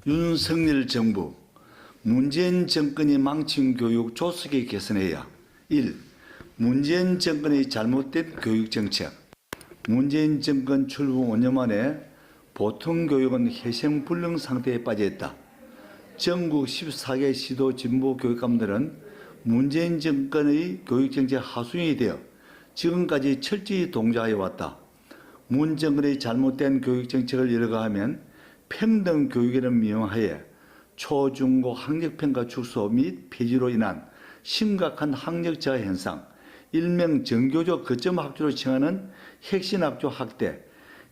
윤석열 정부, 문재인 정권이 망친 교육 조속히 개선해야. 1. 문재인 정권의 잘못된 교육정책. 문재인 정권 출범 5년 만에 보통교육은 회생불능 상태에 빠져있다. 전국 14개 시도 진보 교육감들은 문재인 정권의 교육정책 하수인이 되어 지금까지 철저히 동조해왔다. 문 정권의 잘못된 교육정책을 열거하면 평등교육이라는 명하에 초중고 학력평가 축소 및 폐지로 인한 심각한 학력저하 현상, 일명 정교조 거점 학교로 칭하는 핵심학교 학대,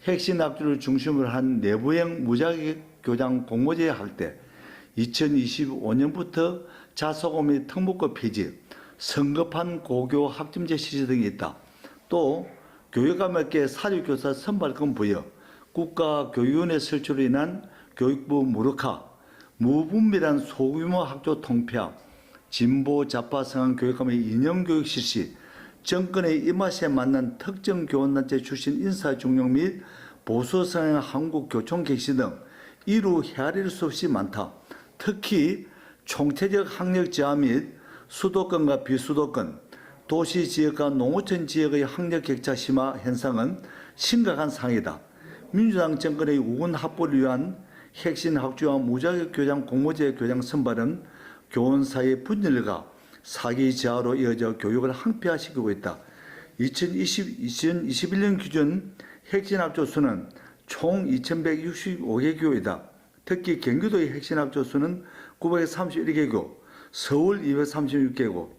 핵심학교를 중심으로 한 내부형 무자격 교장 공모제 학대, 2025년부터 자소고 및 특목고 폐지, 성급한 고교 학점제 실시 등이 있다. 또 교육감에게 사립교사 선발권 부여, 국가교육위원회 설치로 인한 교육부 무력화, 무분별한 소규모 학교 통폐합, 진보 좌파 성향 교육감의 이념교육 실시, 정권의 입맛에 맞는 특정 교원단체 출신 인사 중용 및 보수 성향 한국교총 객시 등 이루 헤아릴 수 없이 많다. 특히 총체적 학력 저하 및 수도권과 비수도권, 도시 지역과 농어촌 지역의 학력 격차 심화 현상은 심각한 상황이다. 민주당 정권의 우군 확보를 위한 핵심 학주와 무자격 교장 공모제 교장 선발은 교원 사이의 분열과 사기 저하로 이어져 교육을 항폐화시키고 있다. 2021년 기준 핵심 학교 수는 총 2165개 교이다. 특히 경기도의 핵심 학교 수는 931개고, 서울 236개고,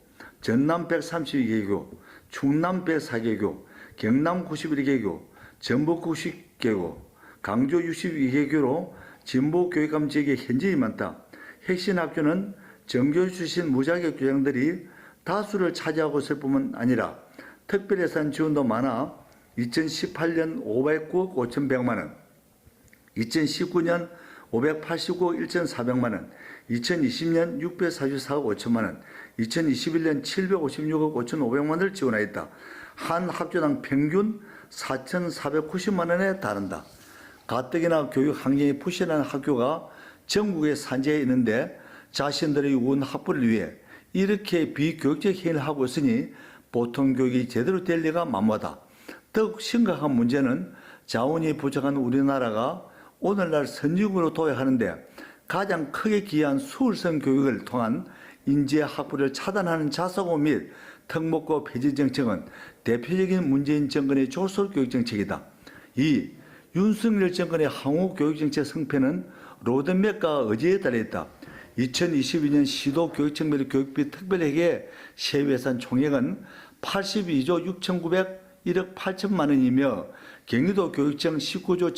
전남 132개고, 충남 104개고, 경남 91개고, 전북 90개고, 강주 62개교로 진보 교육감 지역에 현저히 많다. 핵심 학교는 정교 출신 무자격 교장들이 다수를 차지하고 있을 뿐만 아니라 특별예산 지원도 많아 2018년 509억 5,100만 원, 2019년 589억 1,400만 원, 2020년 644억 5천만 원, 2021년 756억 5,500만 원을 지원하였다. 한 학교당 평균 4,490만 원에 달한다. 가뜩이나 교육 환경이 부실한 학교가 전국에 산재해 있는데 자신들의 우은 학부를 위해 이렇게 비교육적 행위를 하고 있으니 보통 교육이 제대로 될 리가 만무하다. 더욱 심각한 문제는 자원이 부족한 우리나라가 오늘날 선진국으로 도약하는데 가장 크게 기여한 수월성 교육을 통한 인재 학부를 차단하는 자사고 및 특목고 폐지 정책은 대표적인 문재인 정권의 조속 교육 정책이다. 2. 윤석열 정권의 향후 교육정책 성패는 로드맵과 의지에 달려있다. 2022년 시도 교육청별 교육비 특별회계 세부예산 총액은 82조 6,901억 8천만 원이며 경기도 교육청 19조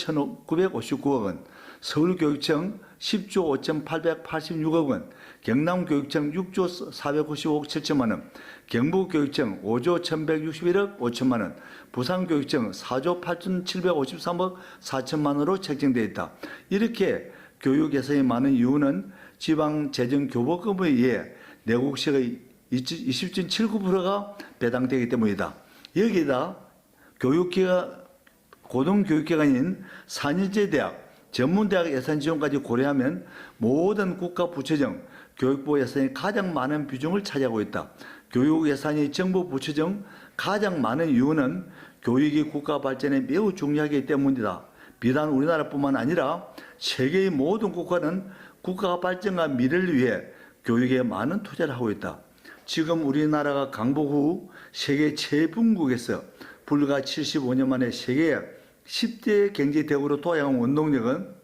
1,959억 원, 서울교육청 10조 5,886억 원, 경남교육청 6조 495억 7천만 원, 경북교육청 5조 1,161억 5천만 원, 부산교육청 4조 8,753억 4천만 원으로 책정되어 있다. 이렇게 교육 예산이 많은 이유는 지방재정교부금에 의해 내국세의 20.79%가 배당되기 때문이다. 여기다 고등교육기관인 4년제 대학, 전문대학 예산 지원까지 고려하면 모든 국가 부처정, 교육부 예산이 가장 많은 비중을 차지하고 있다. 교육 예산이 정부 부처 중 가장 많은 이유는 교육이 국가 발전에 매우 중요하기 때문이다. 비단 우리나라뿐만 아니라 세계의 모든 국가는 국가 발전과 미래를 위해 교육에 많은 투자를 하고 있다. 지금 우리나라가 강복 후 세계 최bun국에서 불과 75년 만에 세계 10대 경제대국으로 도약한 원동력은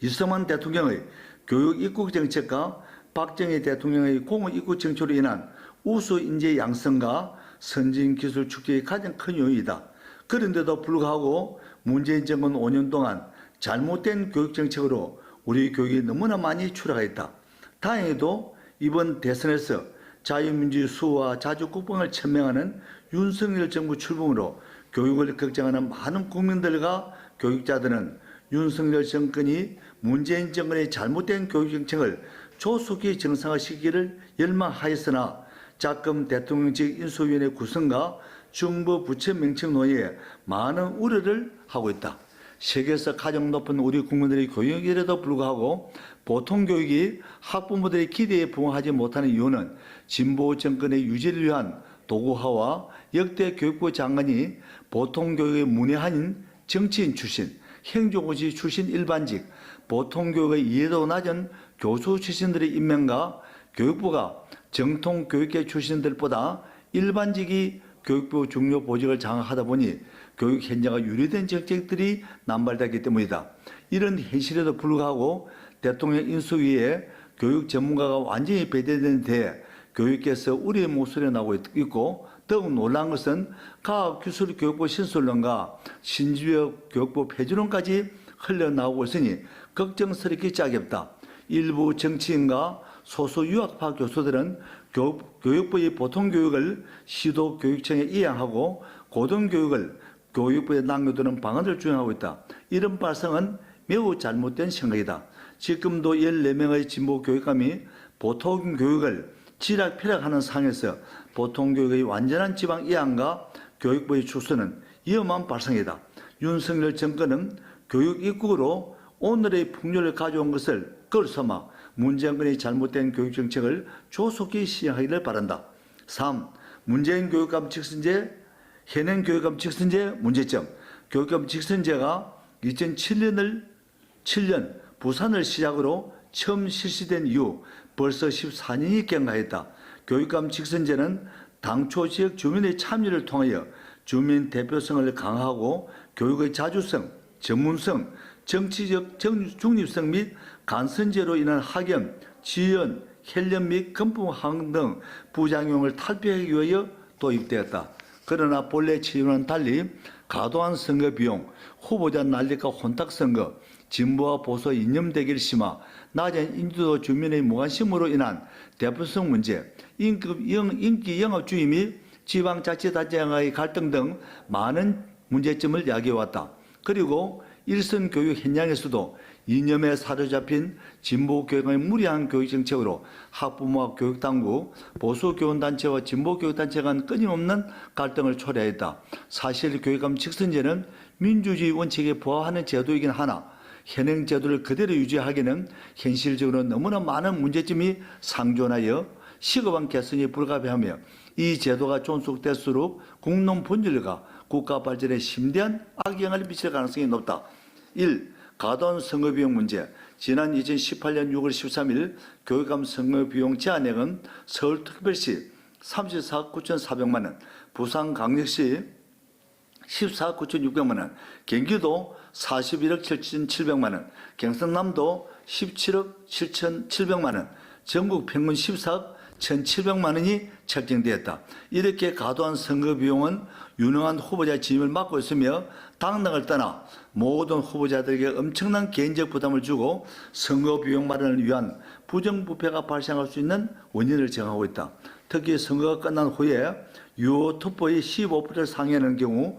이승만 대통령의 교육 입국 정책과 박정희 대통령의 공업 입국 정책으로 인한 우수 인재 양성과 선진 기술 축적이 가장 큰 요인이다. 그런데도 불구하고 문재인 정권 5년 동안 잘못된 교육 정책으로 우리 교육이 너무나 많이 추락했다. 다행히도 이번 대선에서 자유민주주의 수호와 자주국방을 천명하는 윤석열 정부 출범으로 교육을 걱정하는 많은 국민들과 교육자들은 윤석열 정권이 문재인 정권의 잘못된 교육 정책을 조속히 정상화시키기를 열망하였으나 작금 대통령직 인수위원회 구성과 정부 부처 명칭 논의에 많은 우려를 하고 있다. 세계에서 가장 높은 우리 국민들의 교육이라도 불구하고 보통 교육이 학부모들의 기대에 부응하지 못하는 이유는 진보 정권의 유지를 위한 도구화와 역대 교육부 장관이 보통 교육의 문외한인 정치인 출신, 행정고시 출신 일반직, 보통 교육의 이해도 낮은 교수 출신들의 임명과 교육부가 정통 교육계 출신들보다 일반직이 교육부 중요 보직을 장악하다 보니 교육 현장과 유리된 정책들이 남발되기 때문이다. 이런 현실에도 불구하고 대통령 인수위에 교육 전문가가 완전히 배제된 데 교육계에서 우리의 목소리가 나오고 있고, 더욱 놀라운 것은 과학기술교육부 신설론과 신지역 교육부 폐지론까지 흘러나오고 있으니 걱정스럽기 짝이 없다. 일부 정치인과 소수 유학파 교수들은 교육부의 보통교육을 시도교육청에 이양하고 고등교육을 교육부에 남겨두는 방안을 주장하고 있다. 이런 발상은 매우 잘못된 생각이다. 지금도 14명의 진보교육감이 보통교육을 지락펴락하는 상황에서 보통교육의 완전한 지방 이양과 교육부의 축소는 위험한 발상이다. 윤석열 정권은 교육 입국으로 오늘의 풍요를 가져온 것을 끌어삼아 문재인의 잘못된 교육정책을 조속히 시행하기를 바란다. 3. 문재인 교육감 직선제, 현행 교육감 직선제 문제점. 교육감 직선제가 2007년 부산을 시작으로 처음 실시된 이후 벌써 14년이 경과했다. 교육감 직선제는 당초 지역 주민의 참여를 통하여 주민 대표성을 강화하고 교육의 자주성, 전문성, 정치적 중립성 및 간선제로 인한 학연, 지연, 혈연 및 건품 항 등 부작용을 탈피하기 위하여 도입되었다. 그러나 본래 취지와는 달리 과도한 선거 비용, 후보자 난립과 혼탁선거, 진보와 보수 이념 대결 심화, 낮은 인지도 주민의 무관심으로 인한 대표성 문제, 인기 영업주의 및 지방자치단체와의 갈등 등 많은 문제점을 야기해왔다. 그리고 일선 교육 현장에서도 이념에 사로잡힌 진보 교육의 무리한 교육 정책으로 학부모와 교육당국, 보수 교원단체와 진보 교육단체 간 끊임없는 갈등을 초래했다. 사실 교육감 직선제는 민주주의 원칙에 부합하는 제도이긴 하나 현행 제도를 그대로 유지하기는 현실적으로 너무나 많은 문제점이 상존하여 시급한 개선이 불가피하며 이 제도가 존속될수록 국론 분열과 국가 발전에 심대한 악영향을 미칠 가능성이 높다. 1. 과도한 선거비용 문제. 지난 2018년 6월 13일 교육감 선거비용 제한액은 서울특별시 34억 9,400만 원, 부산광역시 14억 9,600만 원, 경기도 41억 7,700만 원, 경상남도 17억 7,700만 원, 전국 평균 14억 1,700만 원이 책정되었다. 이렇게 과도한 선거 비용은 유능한 후보자 진입을 막고 있으며 당락을 떠나 모든 후보자들에게 엄청난 개인적 부담을 주고 선거 비용 마련을 위한 부정부패가 발생할 수 있는 원인을 제공하고 있다. 특히 선거가 끝난 후에 유효 투표의 15%를 상회하는 경우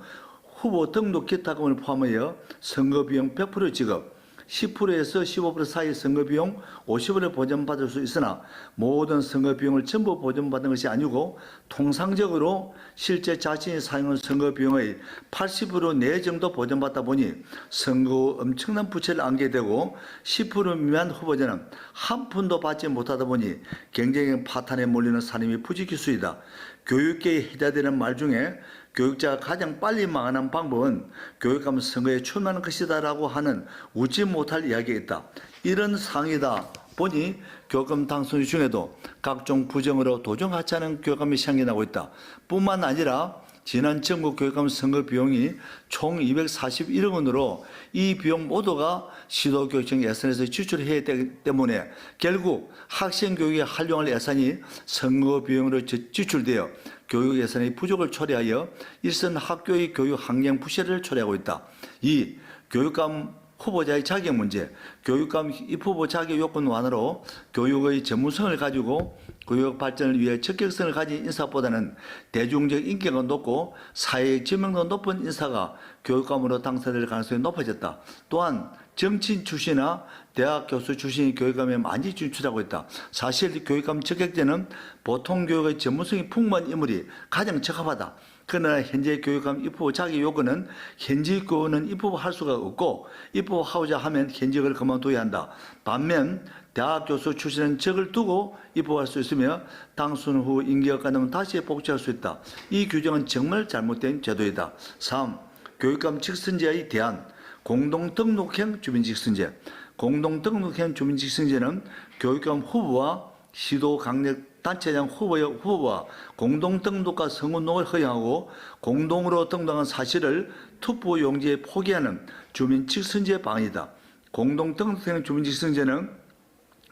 후보 등록 기타금을 포함하여 선거비용 100% 지급, 10%에서 15% 사이 선거비용 50원을 보전받을 수 있으나 모든 선거비용을 전부 보전받는 것이 아니고 통상적으로 실제 자신이 사용한 선거비용의 80% 내 정도 보전받다 보니 선거 엄청난 부채를 안게 되고 10% 미만 후보자는 한 푼도 받지 못하다 보니 경쟁의 파탄에 몰리는 사람이 부지기수이다. 교육계에 해자되는 말 중에 교육자가 가장 빨리 망하는 방법은 교육감 선거에 출마하는 것이다라고 하는 웃지 못할 이야기가 있다. 이런 상황이다 보니 교육감 당선자 중에도 각종 부정으로 도정하지 않은 교육감이 생겨나고 있다. 뿐만 아니라 지난 전국 교육감 선거 비용이 총 241억 원으로 이 비용 모두가 시도교육청 예산에서 지출해야 되기 때문에 결국 학생교육에 활용할 예산이 선거 비용으로 지출되어 교육 예산의 부족을 초래하여 일선 학교의 교육 환경 부실을 초래하고 있다. 2. 교육감 후보자의 자격 문제. 교육감 입후보 자격 요건 완화로 교육의 전문성을 가지고 교육 발전을 위해 적격성을 가진 인사보다는 대중적 인기가 높고 사회적 지명도 높은 인사가 교육감으로 당선될 가능성이 높아졌다. 또한 정치인 출신이나 대학 교수 출신이 교육감에 많이 진출하고 있다. 사실 교육감 적격제는 보통 교육의 전문성이 풍부한 인물이 가장 적합하다. 그러나 현재 교육감 입법 자격 요건은 현직 교원은 입법할 수가 없고 입법하고자 하면 현직을 그만둬야 한다. 반면 대학 교수 출신은 적을 두고 입법할 수 있으며 당선 후 임기가 끝나면 다시 복직할 수 있다. 이 규정은 정말 잘못된 제도이다. 3. 교육감 직선제의 대안. 공동등록형 주민직선제. 공동등록형 주민직선제는 교육감 후보와 시도강력단체장 후보와 공동등록과 성운동을 허용하고 공동으로 등록한 사실을 투표용지에 포기하는 주민직선제 방안이다. 공동등록형 주민직선제는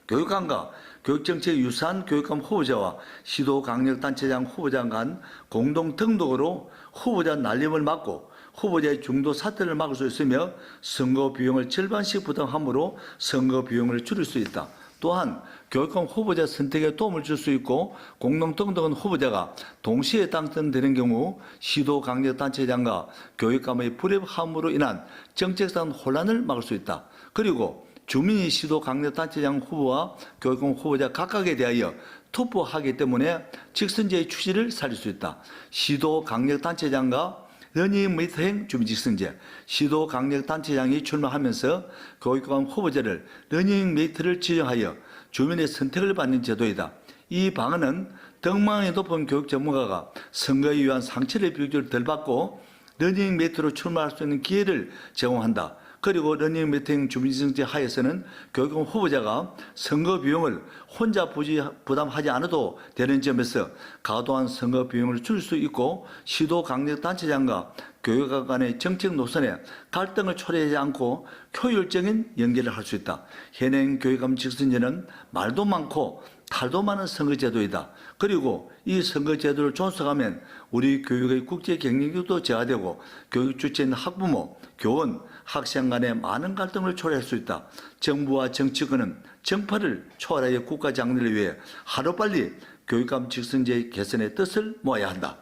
교육감과 교육정책 유사한 교육감 후보자와 시도강력단체장 후보자 간 공동등록으로 후보자 날림을 막고 후보자의 중도 사퇴를 막을 수 있으며 선거 비용을 절반씩 부담함으로 선거 비용을 줄일 수 있다. 또한 교육감 후보자 선택에 도움을 줄 수 있고 공동등록은 후보자가 동시에 당선되는 경우 시도강력단체장과 교육감의 불협화음으로 인한 정책상 혼란을 막을 수 있다. 그리고 주민이 시도강력단체장 후보와 교육감 후보자 각각에 대하여 투표하기 때문에 직선제의 취지를 살릴 수 있다. 시도강력단체장과 러닝메이트형 주민직선제. 시도강력단체장이 출마하면서 교육감 후보자를 러닝메이트를 지정하여 주민의 선택을 받는 제도이다. 이 방안은 등망이 높은 교육 전문가가 선거에 의한 상처를 비교적으로 덜 받고 러닝메이트로 출마할 수 있는 기회를 제공한다. 그리고 러닝메이트형 주민직선제 하에서는 교육감 후보자가 선거 비용을 혼자 부담하지 않아도 되는 점에서 과도한 선거 비용을 줄일 수 있고 시도강력단체장과 교육감 간의 정책 노선에 갈등을 초래하지 않고 효율적인 연계를 할 수 있다. 현행 교육감 직선제는 말도 많고 탈도 많은 선거제도이다. 그리고 이 선거제도를 존속하면 우리 교육의 국제 경쟁력도 저하되고 교육 주체인 학부모, 교원, 학생 간의 많은 갈등을 초래할 수 있다. 정부와 정치권은 정파를 초월하여 국가 장래를 위해 하루빨리 교육감 직선제 개선의 뜻을 모아야 한다.